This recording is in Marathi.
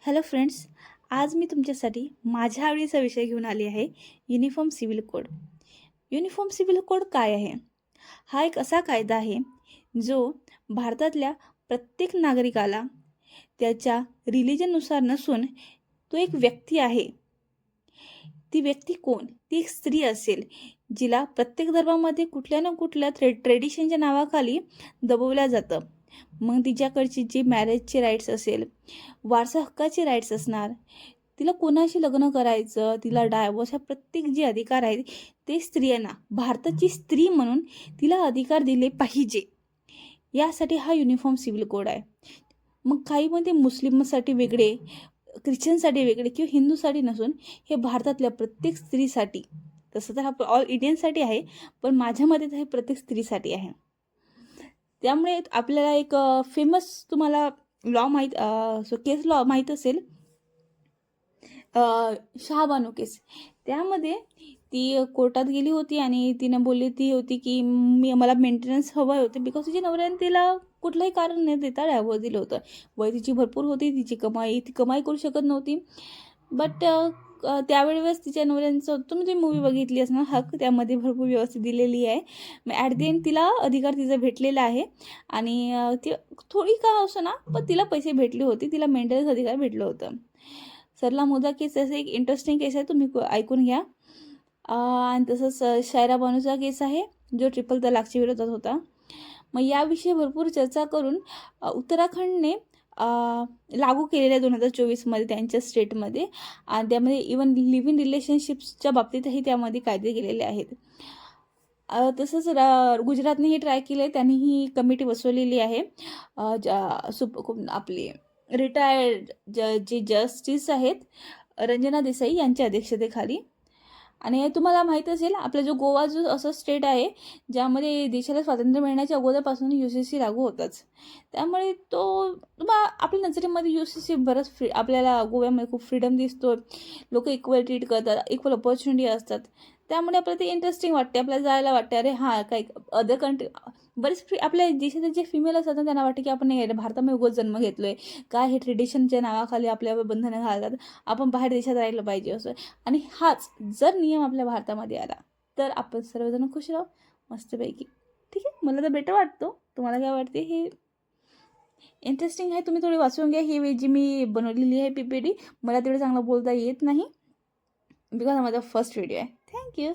हॅलो फ्रेंड्स, आज मी तुमच्यासाठी माझ्या आवडीचा विषय घेऊन आली आहे. Uniform civil code. Uniform civil code काय आहे? हा एक असा कायदा आहे जो भारतातल्या प्रत्येक नागरिकाला त्याच्या रिलिजननुसार नसून तो एक व्यक्ती आहे. ती व्यक्ती कोण? ती एक स्त्री असेल जिला प्रत्येक धर्मामध्ये कुठल्या ना कुठल्या ट्रेडिशनच्या नावाखाली दबवल्या जातं. मग तिच्याकडची जी मॅरेजचे राईट्स असेल, वारसा हक्काचे राईट्स असणार, तिला कोणाशी लग्न करायचं, तिला डायव्होर्स, ह्या प्रत्येक जे अधिकार आहेत ते स्त्रियांना, भारताची स्त्री म्हणून तिला अधिकार दिले पाहिजे. यासाठी हा युनिफॉर्म सिव्हिल कोड आहे. मग काहीमध्ये मुस्लिमसाठी वेगळे, ख्रिश्चनसाठी वेगळे किंवा हिंदूसाठी नसून हे भारतातल्या प्रत्येक स्त्रीसाठी, तसं तर हा ऑल इंडियनसाठी आहे, पण माझ्या मते तर हे प्रत्येक स्त्रीसाठी आहे. त्यामुळे आपल्याला एक फेमस तुम्हाला लॉ माहीत, केस लॉ माहीत असेल, शहाबानो केस. त्यामध्ये ती कोर्टात गेली होती आणि तिनं बोलली ती होती की मला मेंटेनन्स हवं होते बिकॉज तिच्या नवऱ्याने तिला कुठलंही कारण न देता डायव्होर्स दिलं होतं. वय तिची भरपूर होती, तिची ती कमाई करू शकत नव्हती. बट त्यावेळेस तिच्या नवऱ्यांचं, तुम्ही मूवी बघितली असणार हक, त्यामध्ये भरपूर व्यवस्थित दिलेली आहे. मग ॲट द एंड तिला अधिकार तिचा भेटलेला आहे आणि ती थोडी का असो ना, पण तिला पैसे भेटले होते, तिला मेंटेनन्स अधिकार भेटलं होतं. सरला मुदा केस असं एक इंटरेस्टिंग केस आहे, तुम्ही ऐकून घ्या. आणि तसंच शायरा बानूचा केस आहे जो ट्रिपल तलाकच्या विरोधात होता. मग याविषयी भरपूर चर्चा करून उत्तराखंडने लागू केलेल्या 2024मध्ये त्यांच्या स्टेटमध्ये, आणि त्यामध्ये इवन लिव्ह इन रिलेशनशिप्सच्या बाबतीतही त्यामध्ये कायदे केलेले आहेत. तसंच गुजरातनेही ट्राय केले, त्यांनी ही कमिटी बसवलेली आहे. आपले रिटायर्ड जे जस्टिस आहेत रंजना देसाई यांच्या अध्यक्षतेखाली. आणि तुम्हाला माहीत असेल, आपला जो गोवा जो असं स्टेट आहे ज्यामध्ये देशाला स्वातंत्र्य मिळण्याच्या अगोदरपासून UCC लागू होताच. त्यामुळे आपल्या नजरेमध्ये UCC बरंच आपल्याला गोव्यामध्ये खूप फ्रीडम दिसतो, लोक इक्वल ट्रीट करतात, इक्वल ऑपॉर्च्युनिटी असतात. त्यामुळे आपल्याला ते इंटरेस्टिंग वाटते, आपल्याला जायला वाटते अरे हां काही अदर कंट्री बरेच आपल्या देशाचे जे फिमेल असतात ना त्यांना वाटते की आपण भारतामध्ये उगाच जन्म घेतलो आहे, काय हे ट्रेडिशनच्या नावाखाली आपल्यावर बंधनं घालतात, आपण बाहेर देशात राहिलं पाहिजे असं. आणि हाच जर नियम आपल्या भारतामध्ये आला तर आपण सर्वजण खुश राहू मस्तपैकी. ठीक आहे, मला तर बेटर वाटतो. तुम्हाला काय वाटते? हे इंटरेस्टिंग आहे, तुम्ही थोडी वाचून घ्या. ही जी मी बनवलेली आहे PPT, मला तेवढं चांगलं बोलता येत नाही बिकॉज हा माझा फर्स्ट व्हिडिओ आहे. थँक्यू.